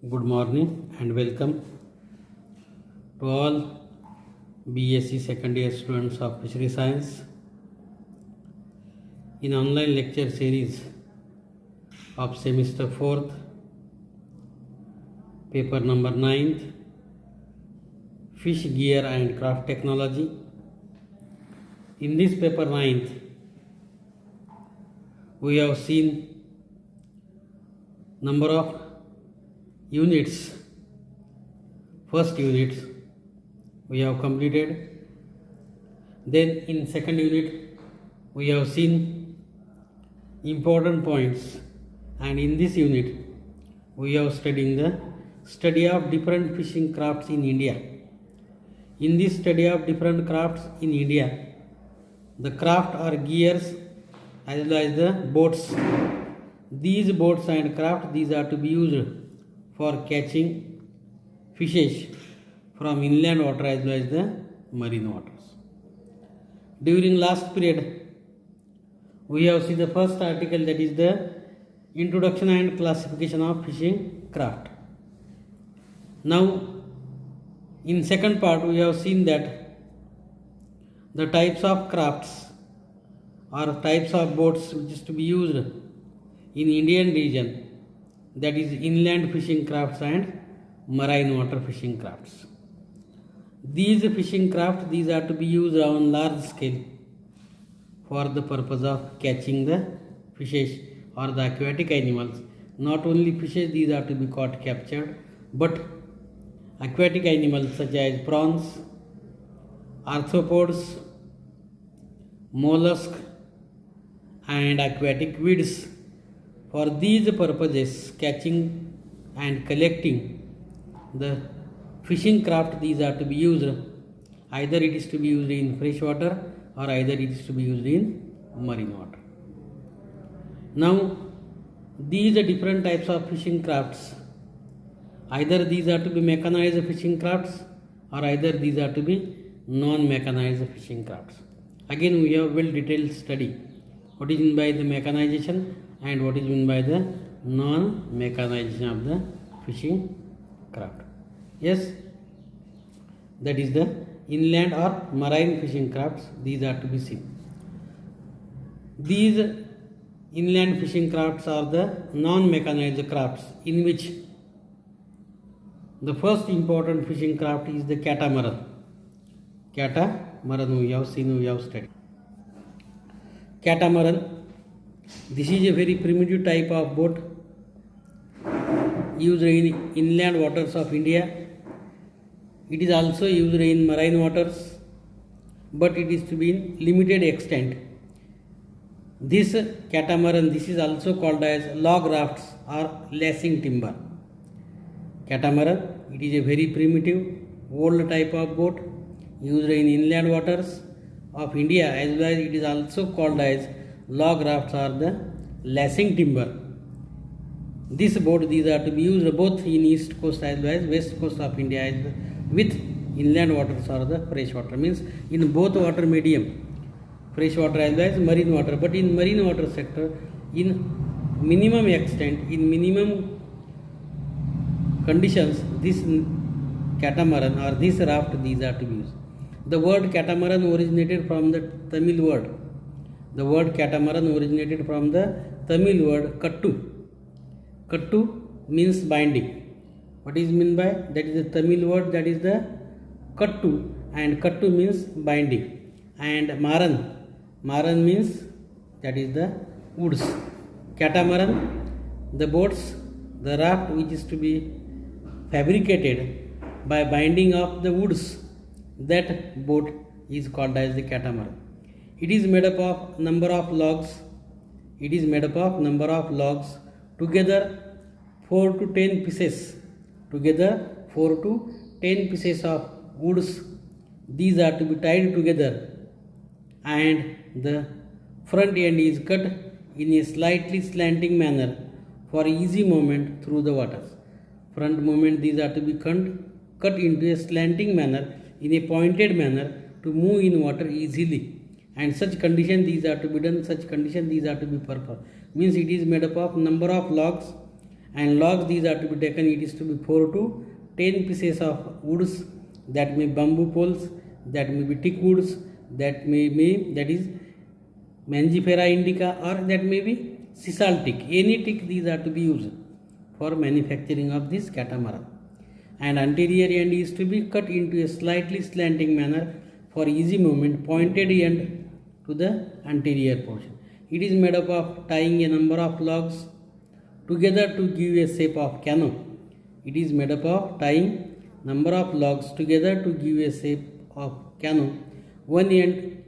Good morning and welcome to all BSc second year students of Fishery Science in online lecture series of semester 4th, paper number 9th, Fish Gear and Craft Technology. In this paper 9th, we have seen number of units. First unit we have completed. Then in second unit we have seen important points, and in this unit we have studying the study of different fishing crafts in India. In this study of different crafts in India, the craft are gears as well as the boats. These boats and craft, these are to be used for catching fishes from inland water as well as the marine waters. During last period, we have seen the first article, that is the introduction and classification of fishing craft. Now, in second part, we have seen that the types of crafts or types of boats which is to be used in Indian region, that is inland fishing crafts and marine water fishing crafts. These fishing crafts, these are to be used on large scale for the purpose of catching the fishes or the aquatic animals. Not only fishes, these are to be caught, captured, but aquatic animals such as prawns, arthropods, mollusks and aquatic weeds. For these purposes, catching and collecting the fishing craft, these are to be used. Either it is to be used in fresh water or either it is to be used in marine water. Now, these are different types of fishing crafts. Either these are to be mechanized fishing crafts or either these are to be non-mechanized fishing crafts. Again, we have well detailed study what is meant by the mechanization and what is meant by the non-mechanization of the fishing craft. Yes, that is the inland or marine fishing crafts, these are to be seen. These inland fishing crafts are the non-mechanized crafts, in which the first important fishing craft is the catamaran. Catamaran we have seen, we have studied. Catamaran, this is a very primitive type of boat used in inland waters of India. It is also used in marine waters, but it is to be in limited extent. This catamaran, this is also called as log rafts or lashing timber. Catamaran, it is a very primitive old type of boat used in inland waters of India, as well as it is also called as log rafts or the lashing timber. This boat, these are to be used both in east coast as well as west coast of India with inland waters or the fresh water, means in both water medium, fresh water as well as marine water. But in marine water sector, in minimum extent, in minimum conditions, this catamaran or this raft, these are to be used. The word catamaran originated from the Tamil word. The word catamaran originated from the Tamil word kattu. Kattu means binding. What is meant by that? Is the Tamil word, that is the kattu, and kattu means binding. And maran means that is the woods. Catamaran, the boats, the raft which is to be fabricated by binding of the woods, that boat is called as the catamaran. It is made up of number of logs. It is made up of number of logs, together 4 to 10 pieces. Together 4 to 10 pieces of woods. These are to be tied together, and the front end is cut in a slightly slanting manner for easy movement through the waters. Front movement, these are to be cut into a slanting manner, in a pointed manner, to move in water easily. And such condition these are to be done, such condition these are to be performed. Means it is made up of number of logs and logs these are to be taken, it is to be 4 to 10 pieces of woods, that may bamboo poles, that may be teak woods, that may be, that is Mangifera indica, or that may be sisal teak. Any teak these are to be used for manufacturing of this catamaran. And anterior end is to be cut into a slightly slanting manner for easy movement, pointed end to the anterior portion. It is made up of tying a number of logs together to give a shape of canoe. It is made up of tying number of logs together to give a shape of canoe. One end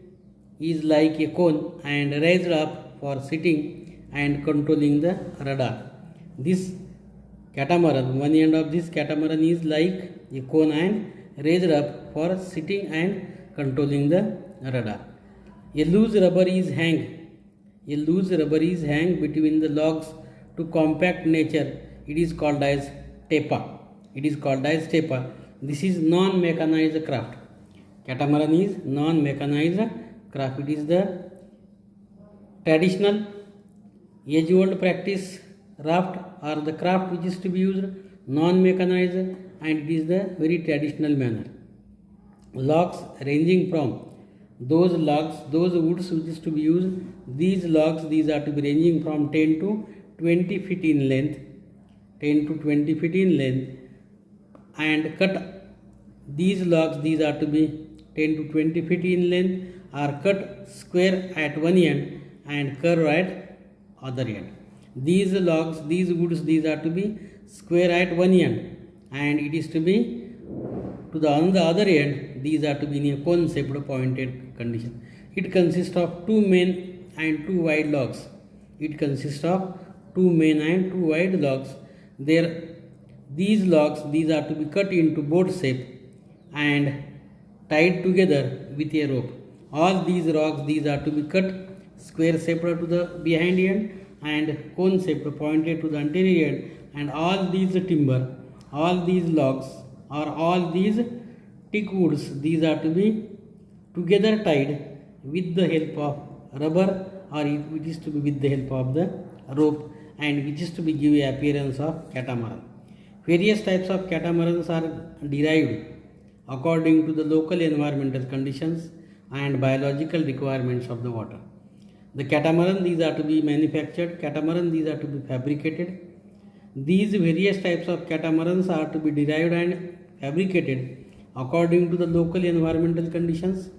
is like a cone and raised up for sitting and controlling the rudder. This catamaran, one end of this catamaran is like a cone and raised up for sitting and controlling the rudder. A loose rubber is hang between the logs to compact nature. It is called as tepa. This is non-mechanized craft. Catamaran is non-mechanized craft. It is the traditional age-old practice raft, or the craft which is to be used non-mechanized, and it is the very traditional manner. Logs ranging from those woods which is to be used, these logs, these are to be ranging from 10 to 20 feet in length, and cut. These logs, these are to be 10 to 20 feet in length, are cut square at one end and curve at other end. These logs, these woods, these are to be square at one end, and it is to be to the on the other end, these are to be in a cone shaped pointed condition. It consists of two main and two wide logs. These logs, these are to be cut into boat shape and tied together with a rope. All these logs, these are to be cut square shaped to the behind end and cone shaped pointed to the anterior end, and all these timber, all these logs, or all these teak woods, these are to be together tied with the help of rubber, or it is to be with the help of the rope, and which is to be give appearance of catamaran. Various types of catamarans are derived according to the local environmental conditions and biological requirements of the water. The catamaran, these are to be manufactured. Catamaran, these are to be fabricated. These various types of catamarans are to be derived and fabricated according to the local environmental conditions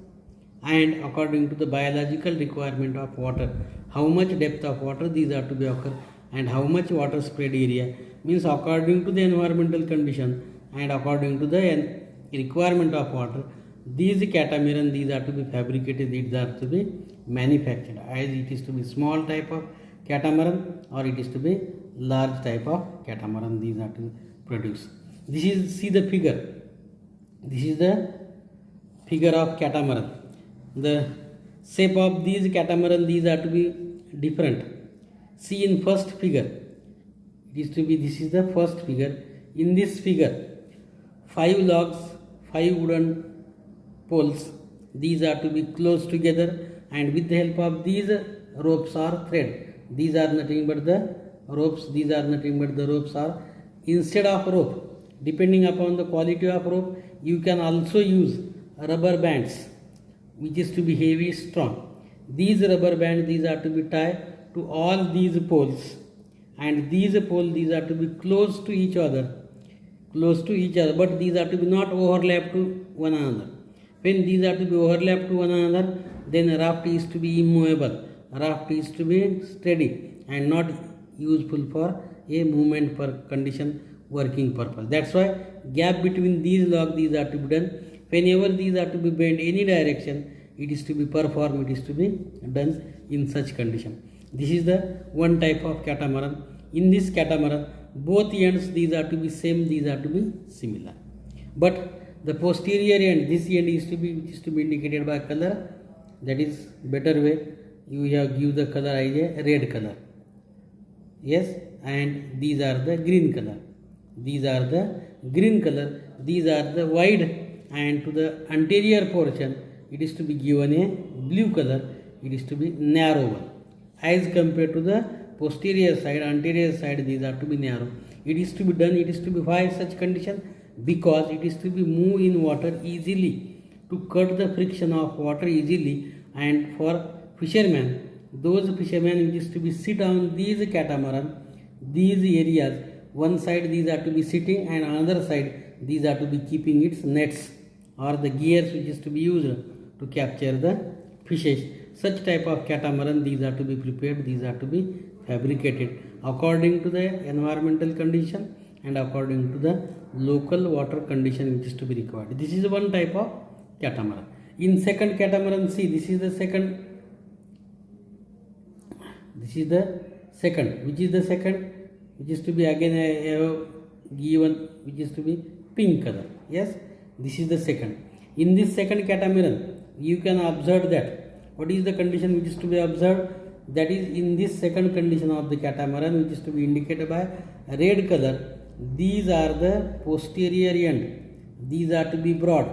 and according to the biological requirement of water. How much depth of water these are to be occur, and how much water spread area, means according to the environmental condition and according to the requirement of water. These catamaran, these are to be fabricated, these are to be manufactured. Either it is to be small type of catamaran or it is to be large type of catamaran, these are to produce. This is, see the figure. This is the figure of catamaran. The shape of these catamaran, these are to be different. See in first figure. It is to be, this is the first figure. In this figure, 5 logs, 5 wooden poles, these are to be close together, and with the help of these ropes or thread, these are nothing but the ropes, are instead of rope, depending upon the quality of rope, you can also use rubber bands which is to be heavy, strong. These rubber bands, these are to be tied to all these poles, and these poles, these are to be close to each other, but these are to be not overlap to one another. When these are to be overlapped to one another, then raft is to be immovable, raft is to be steady and not useful for a movement per condition working purpose. That's why gap between these logs, these are to be done. Whenever these are to be bent any direction, it is to be performed, it is to be done in such condition. This is the one type of catamaran. In this catamaran, both ends, these are to be same, these are to be similar. But the posterior end, this end is to be, which is to be indicated by color. That is better way. You have give the color as a red color. Yes, and these are the green color. These are the wide, and to the anterior portion, it is to be given a blue color. It is to be narrow one, as compared to the posterior side, anterior side, these are to be narrow. It is to be done, it is to be why such condition? Because it is to be move in water easily, to cut the friction of water easily, and for fishermen, those fishermen which is to be sit on these catamaran, these areas, one side these are to be sitting and another side these are to be keeping its nets or the gears which is to be used to capture the fishes. Such type of catamaran these are to be prepared, these are to be fabricated according to the environmental condition and according to the local water condition which is to be required. This is one type of catamaran. In second catamaran, see, this is the second, which is the second, which is to be again I have given, which is to be pink color. Yes, this is the second. In this second catamaran, you can observe that what is the condition which is to be observed, that is in this second condition of the catamaran which is to be indicated by red color. These are the posterior end, these are to be broad,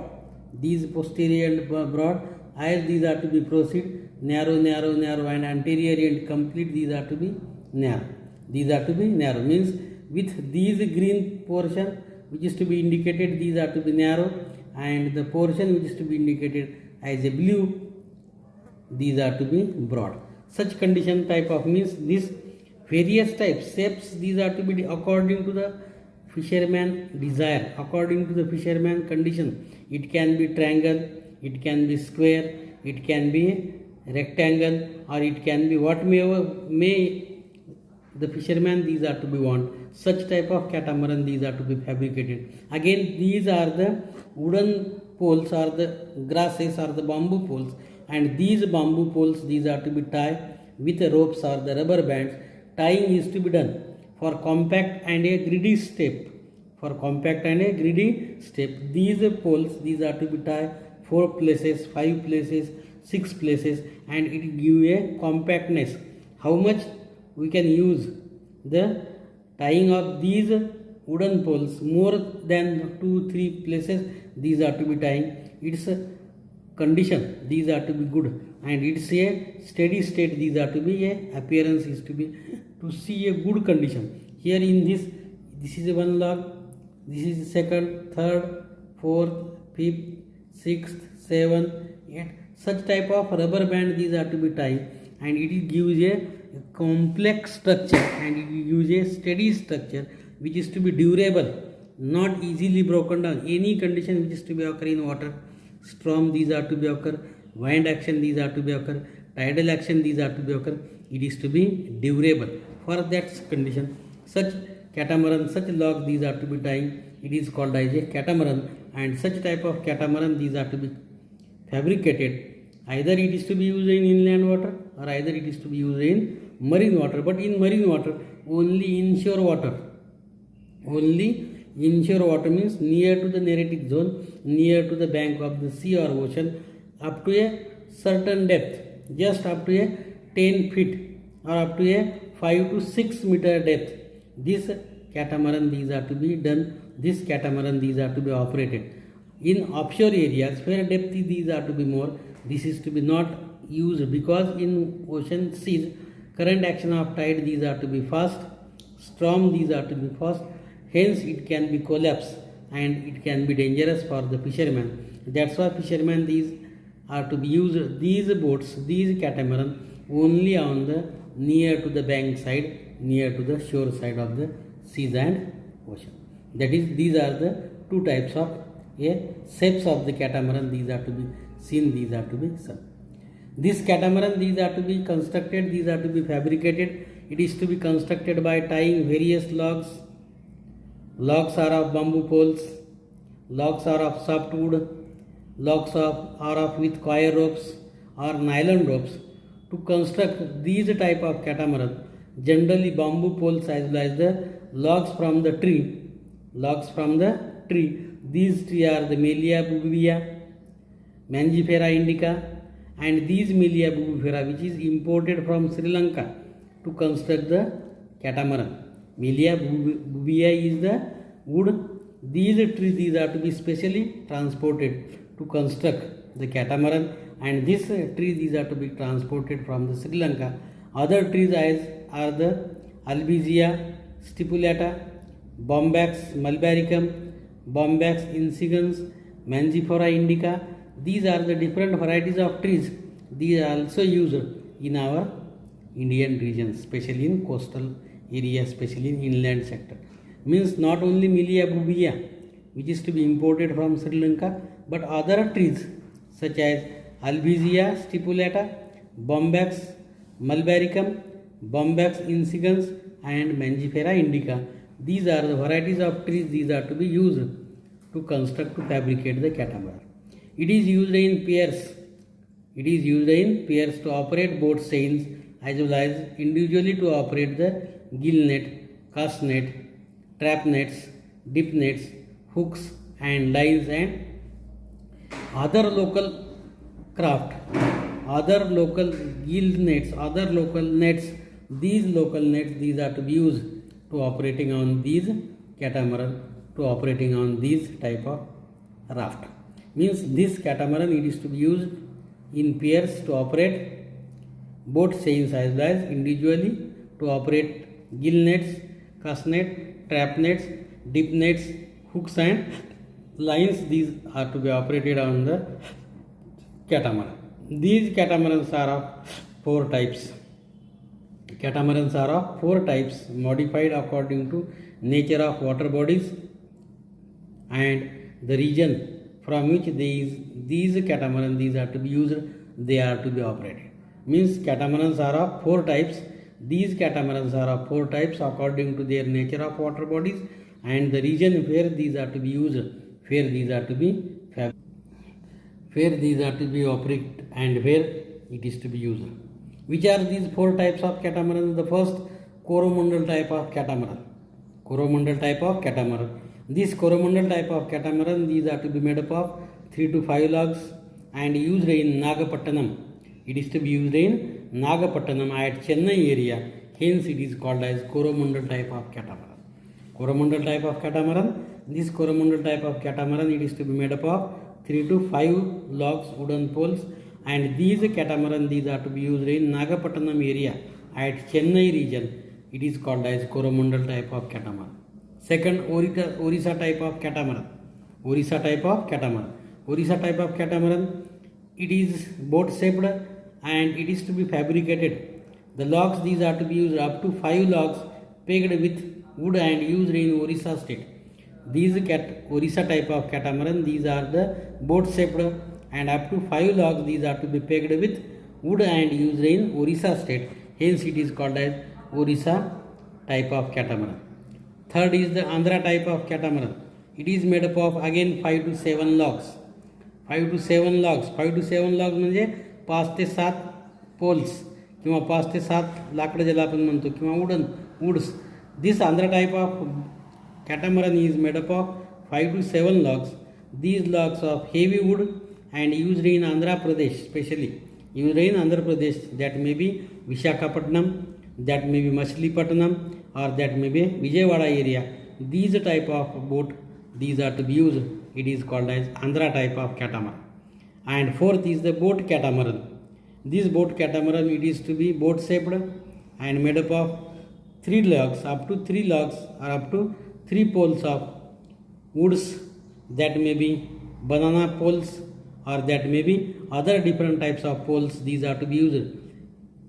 these posterior end broad, as these are to be proceed narrow and anterior end complete, these are to be narrow. These are to be narrow means with these green portion which is to be indicated, these are to be narrow, and the portion which is to be indicated as a blue, these are to be broad. Such condition type of means this various types shapes, these are to be according to the fisherman desire, according to the fisherman condition. It can be triangle, it can be square, it can be rectangle, or it can be what may the fisherman these are to be want. Such type of catamaran these are to be fabricated. Again, these are the wooden poles or the grasses or the bamboo poles, and these bamboo poles these are to be tied with ropes or the rubber bands. Tying is to be done for compact and a greedy step. For compact and a greedy step, these poles these are to be tied 4 places, 5 places, 6 places, and it give a compactness. How much we can use the tying of these wooden poles? More than 2-3 places these are to be tying. It's a condition, these are to be good, and it's a steady state, these are to be a appearance is to be to see a good condition. Here in this is one log, this is second, third, fourth, fifth, sixth, seventh, eighth. Such type of rubber band these are to be tied, and it gives a complex structure and it gives a steady structure which is to be durable, not easily broken down. Any condition which is to be occur in water, storm these are to be occur, wind action these are to be occur, tidal action these are to be occur, it is to be durable. For that condition, such catamaran, such log these are to be tying, it is called as a catamaran, and such type of catamaran these are to be fabricated. Either it is to be used in inland water or either it is to be used in marine water. But in marine water, only inshore water. Only inshore water means near to the neritic zone, near to the bank of the sea or ocean, up to a certain depth, just up to a 10 feet or up to a 5 to 6 meter depth. This catamaran these are to be done, this catamaran these are to be operated. In offshore areas where depth these are to be more, this is to be not used, because in ocean seas current action of tide these are to be fast, storm these are to be fast, hence it can be collapse and it can be dangerous for the fishermen. That's why fishermen these are to be used, these boats, these catamaran only on the near to the bank side, near to the shore side of the seas and ocean. That is, these are the two types of shapes of the catamaran these are to be seen, these are to be seen. This catamaran these are to be constructed, these are to be fabricated. It is to be constructed by tying various logs. Logs are of bamboo poles, logs are of softwood, logs are of with coir ropes or nylon ropes. To construct these type of catamaran, generally bamboo poles as well as the logs from the tree. Logs from the tree. These trees are the Melia bubivia, Mangifera indica, and these Melia bubifera which is imported from Sri Lanka to construct the catamaran. Melia bubivia is the wood. These trees these are to be specially transported to construct the catamaran, and this tree these are to be transported from the Sri Lanka Other trees are the Albizia stipulata, Bombax mulbaricum, Bombax insigans, Mangifera indica. These are the different varieties of trees. These are also used in our Indian region, especially in coastal area, especially in inland sector. Means not only Milia bubia, which is to be imported from Sri Lanka, but other trees such as Albizia stipulata, Bombax mulbaricum, Bombax insigans and Mangifera indica. These are the varieties of trees. These are to be used to construct, to fabricate the catamaran. It is used in pairs. It is used in pairs to operate both seines as well as individually to operate the gill net, cast net, trap nets, dip nets, hooks and lines and other local craft, other local gill nets, other local nets. These local nets, these are to be used to operating on these catamaran, to operating on these type of raft. Means this catamaran, it is to be used in pairs to operate both seines as well as individually to operate gill nets, cast net, trap nets, dip nets, hooks and lines. These are to be operated on the catamaran. These catamarans are of four types. Catamarans are of four types, modified according to nature of water bodies and the region from which these catamarans, these are to be used, they are to be operated. Means catamarans are of four types. These catamarans are of four types according to their nature of water bodies and the region where these are to be used, where these are to be operated and where it is to be used. Which are these four types of catamaran? The first, Coromandel type of catamaran. Coromandel type of catamaran. This Coromandel type of catamaran, these are to be made up of 3 to 5 logs and used in Nagapattinam. It is to be used in Nagapattinam at Chennai area. Hence it is called as Coromandel type of catamaran. Coromandel type of catamaran. This Coromandel type of catamaran, it is to be made up of 3 to 5 logs, wooden poles, and these catamaran, these are to be used in Nagapattinam area at Chennai region. It is called as Coromandel type of catamaran. Second, Orissa type of catamaran. Orissa type of catamaran. Orissa type of catamaran, it is boat shaped and it is to be fabricated. The logs, these are to be used up to 5 logs pegged with wood and used in Orissa state. These Orissa type of catamaran, these are the boat shaped and up to 5 logs, these are to be pegged with wood and used in Orissa state. Hence it is called as Orissa type of catamaran. Third is the Andhra type of catamaran. It is made up of again 5 to 7 logs. 5 to 7 logs. 5 to 7 logs म्हणजे 5 ते 7 poles किंवा 5 ते 7 लाकडं ज्याला आपण म्हणतो किंवा woods. This Andhra type of catamaran is made up of 5 to 7 logs. These logs of heavy wood and used in Andhra Pradesh, especially used in Andhra Pradesh, that may be Visakhapatnam, that may be Machilipatnam, or that may be Vijayawada area. These type of boat, these are to be used. It is called as Andhra type of catamaran. And fourth is the boat catamaran. This boat catamaran, it is to be boat shaped and made up of 3 logs, up to 3 logs or up to 3 poles of woods, that may be banana poles or that may be other different types of poles. These are to be used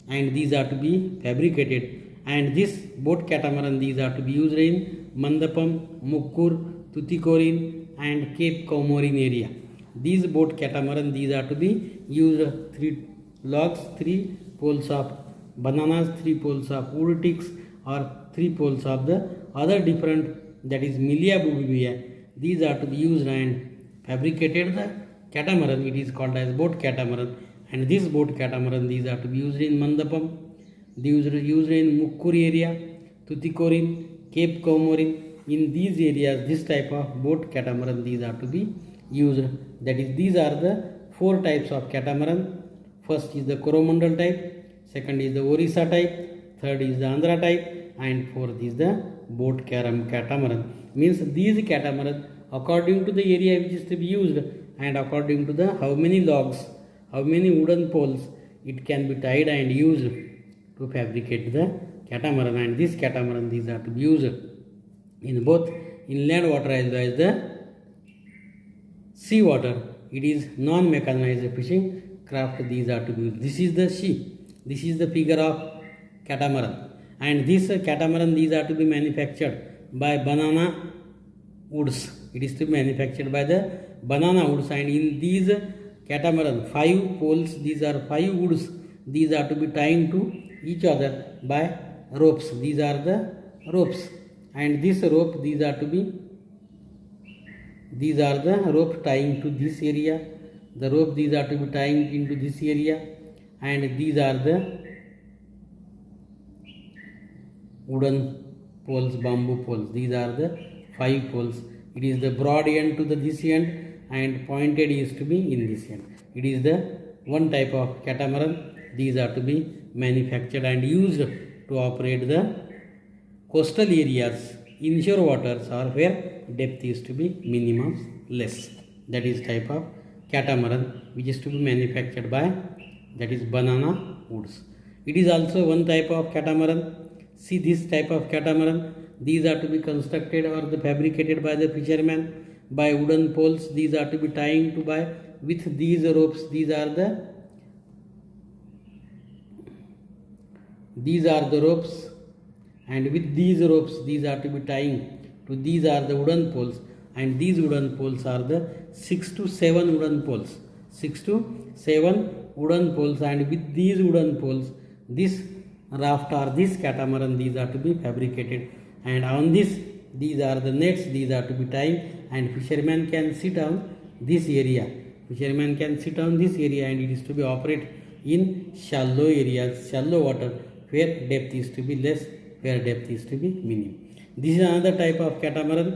and these are to be fabricated. And this boat catamaran, these are to be used in Mandapam, Mukkur, Tuticorin and Cape Comorin area. These boat catamaran, these are to be used 3 logs, 3 poles of bananas, 3 poles of wood ticks or 3 poles of the other different, that is Milia bubivia. These are to be used and fabricated the catamaran. It is called as boat catamaran. And this boat catamaran, these are to be used in Mandapam, these are used in Mukkur area, Tuticorin, Cape Comorin. In these areas, this type of boat catamaran, these are to be used. That is, these are the 4 types of catamaran. First is the Coromandel type, second is the Orissa type, third is the Andhra type, and fourth is the boat catamaran. Means these catamaran, according to the area which is to be used and according to the how many logs, how many wooden poles it can be tied and used to fabricate the catamaran, and this catamaran these are to be used in both inland water as well as the sea water. It is non-mechanized fishing craft. These are to be used. This is the sea. This is the figure of catamaran, and this catamaran these are to be manufactured by banana woods. It is to be manufactured by the banana woods, and in these catamaran 5 poles. These are 5 woods. These are to be tied to each other by ropes. These are the ropes, and this rope these are the rope tying to this area. The rope these are to be tying into this area, and these are the wooden poles, bamboo poles. These are the 5 poles. It is the broad end to this end, and pointed is to be in this end. It is the one type of catamaran. These are to be manufactured and used to operate the coastal areas, inshore waters, or where depth is to be minimum less. That is type of catamaran which is to be manufactured by, that is, banana woods. It is also one type of catamaran. See this type of catamaran. These are to be constructed or fabricated by the fishermen by wooden poles. These are to be tying to by with these ropes. These are the ropes, and with these ropes these are to be tying to these are the wooden poles, and these wooden poles are the 6 to 7 wooden poles. 6 to 7 wooden poles, and with these wooden poles this raft or this catamaran these are to be fabricated, and on this these are the nets. These are to be tied, and fishermen can sit on this area. Fishermen can sit on this area, and it is to be operate in shallow areas, shallow water, where depth is to be less, where depth is to be minimum. This is another type of catamaran.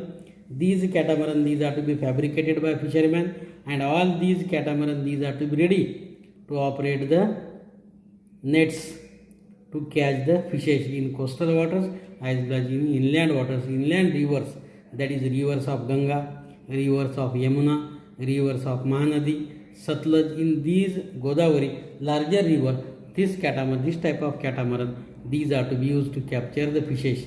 These catamaran these are to be fabricated by fishermen, and all these catamaran these are to be ready to operate the nets to catch the fishes in coastal waters as well as in inland waters, inland rivers, that is rivers of Ganga, rivers of Yamuna, rivers of Mahanadi, Satluj. In these Godavari, larger river, this type of catamaran, these are to be used to capture the fishes,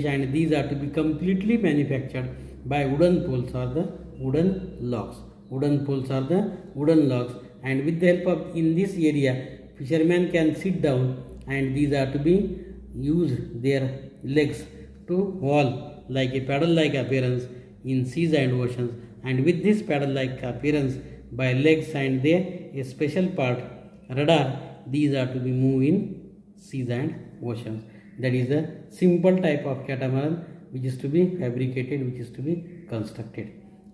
and these are to be completely manufactured by wooden poles or the wooden logs. Wooden poles or the wooden logs, and with the help of, in this area, fishermen can sit down, and these are to be use their legs to haul like a paddle-like appearance in seas and oceans, and with this paddle-like appearance by legs and a special part, radar, these are to be moved in seas and oceans. That is a simple type of catamaran which is to be fabricated, which is to be constructed.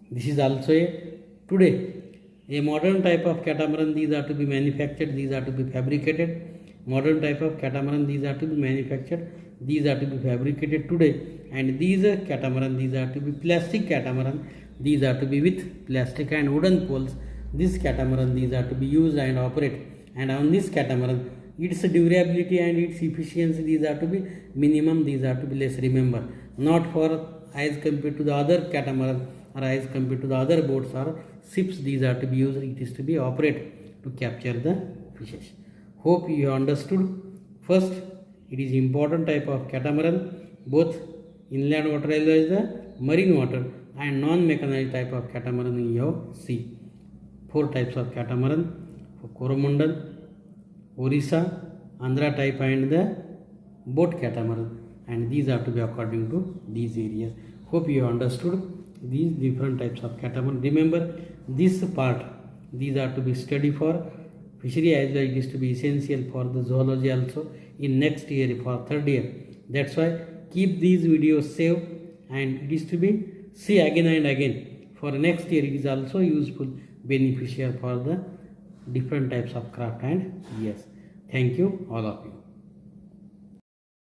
This is also a modern type of catamaran. These are to be manufactured, these are to be fabricated. Modern type of catamaran, these are to be manufactured, these are to be fabricated today. And these catamaran, these are to be plastic catamaran. These are to be with plastic and wooden poles. This catamaran, these are to be used and operate. And on this catamaran, its durability and its efficiency, these are to be minimum, these are to be less. Remember, not for as compared to the other catamaran or as compared to the other boats or ships, these are to be used. It is to be operate to capture the fishes. Hope you understood. First, it is important type of catamaran, both inland water as well as the marine water, and non-mechanized type of catamaran you have see. 4 types of catamaran: for Coromandel, Orissa, Andhra type, and the boat catamaran, and these are to be according to these areas. Hope you understood these different types of catamaran. Remember this part, these are to be studied for fishery as well. It is to be essential for the zoology also in next year, for 3rd year. That's why keep these videos saved, and it is to be see again and again. For next year, it is also useful, beneficial for the different types of craft. And yes, thank you all of you.